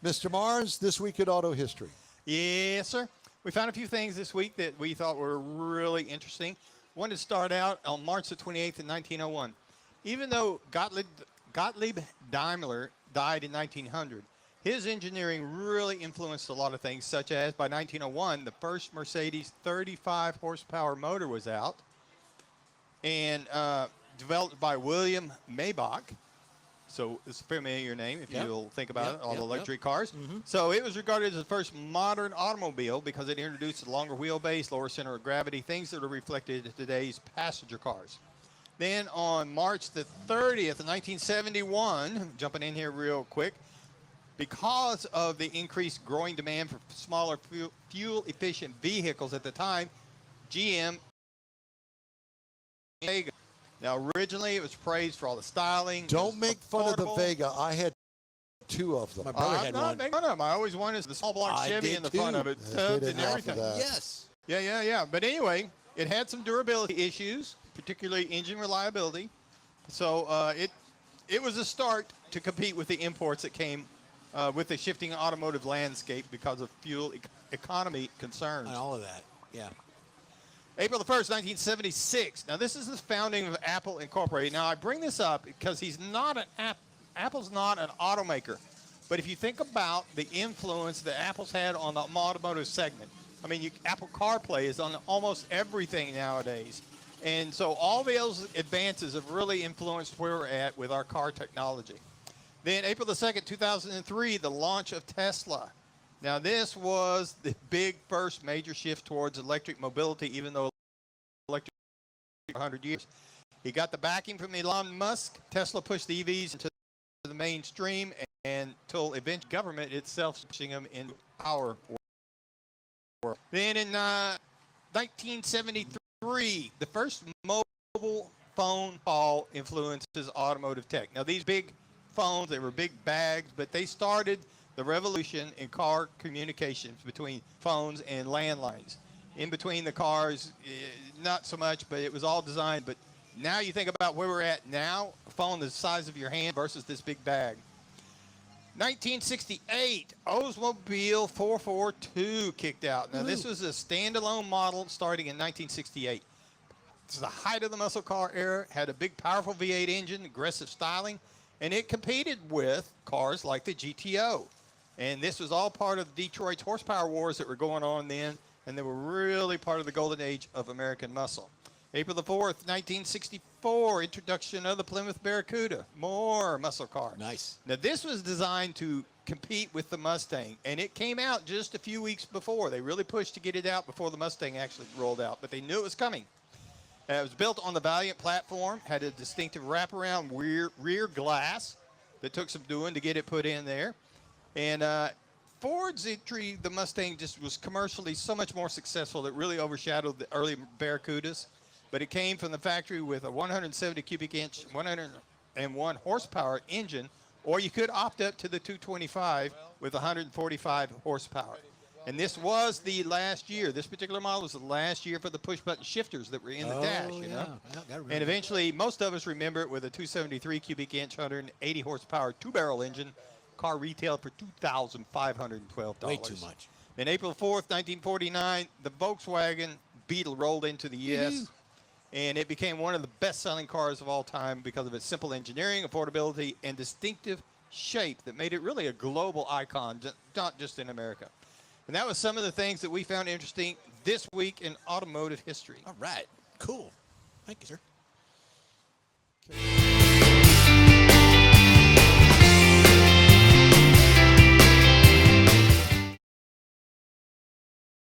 Mr. Mars, this week in auto history. Yes, sir. We found a few things this week that we thought were really interesting. One to start out on March the 28th in 1901. Even though Gottlieb Daimler died in 1900, his engineering really influenced a lot of things, such as by 1901, the first Mercedes 35 horsepower motor was out and developed by Wilhelm Mayback. So it's a familiar name if you'll think about it, all the luxury cars. So it was regarded as the first modern automobile because it introduced a longer wheelbase, lower center of gravity, things that are reflected in today's passenger cars. Then on March the 30th of 1971, jumping in here real quick, because of the increased growing demand for smaller fuel-efficient vehicles at the time, GM Vega. Now, originally, it was praised for all the styling. Don't make fun of the Vega. I had two of them. My brother had one. Making fun of them. I always wanted the small block Chevy in the front of it, tubs and everything. Yes. Yeah. But anyway, it had some durability issues, particularly engine reliability. So it was a start to compete with the imports that came with the shifting automotive landscape because of fuel economy concerns. And all of that, yeah. April the 1st, 1976. Now, this is the founding of Apple Incorporated. Now, I bring this up because Apple's not an automaker. But if you think about the influence that Apple's had on the automotive segment, I mean, Apple CarPlay is on almost everything nowadays. And so all those advances have really influenced where we're at with our car technology. Then April the 2nd, 2003, the launch of Tesla. Now, this was the big first major shift towards electric mobility, even though electric for 100 years. He got the backing from Elon Musk. Tesla pushed the EVs into the mainstream until eventually government itself pushing them into our world. Then in 1973, the first mobile phone call influences automotive tech. Now, these big phones, they were big bags, but they started the revolution in car communications between phones and landlines. In between the cars, not so much, but it was all designed. But now you think about where we're at now, a phone the size of your hand versus this big bag. 1968, Oldsmobile 442 kicked out. Now, this was a standalone model starting in 1968. It's the height of the muscle car era, had a big, powerful V8 engine, aggressive styling, and it competed with cars like the GTO. And this was all part of Detroit's horsepower wars that were going on then, and they were really part of the golden age of American muscle. April the 4th, 1964, introduction of the Plymouth Barracuda, more muscle car. Nice. Now, this was designed to compete with the Mustang, and it came out just a few weeks before. They really pushed to get it out before the Mustang actually rolled out, but they knew it was coming. It was built on the Valiant platform, had a distinctive wraparound rear glass that took some doing to get it put in there. And Ford's entry, the Mustang, just was commercially so much more successful that it really overshadowed the early Barracudas. But it came from the factory with a 170 cubic inch, 101 horsepower engine, or you could opt up to the 225 with 145 horsepower. And this was the last year. This particular model was the last year for the push-button shifters that were in the dash, you know. And eventually, most of us remember it with a 273 cubic inch, 180 horsepower, two-barrel engine. Car retailed for $2,512. Way too much. In April 4th, 1949, the Volkswagen Beetle rolled into the U.S., and it became one of the best-selling cars of all time because of its simple engineering, affordability, and distinctive shape that made it really a global icon, not just in America. And that was some of the things that we found interesting this week in automotive history. All right. Cool. Thank you, sir.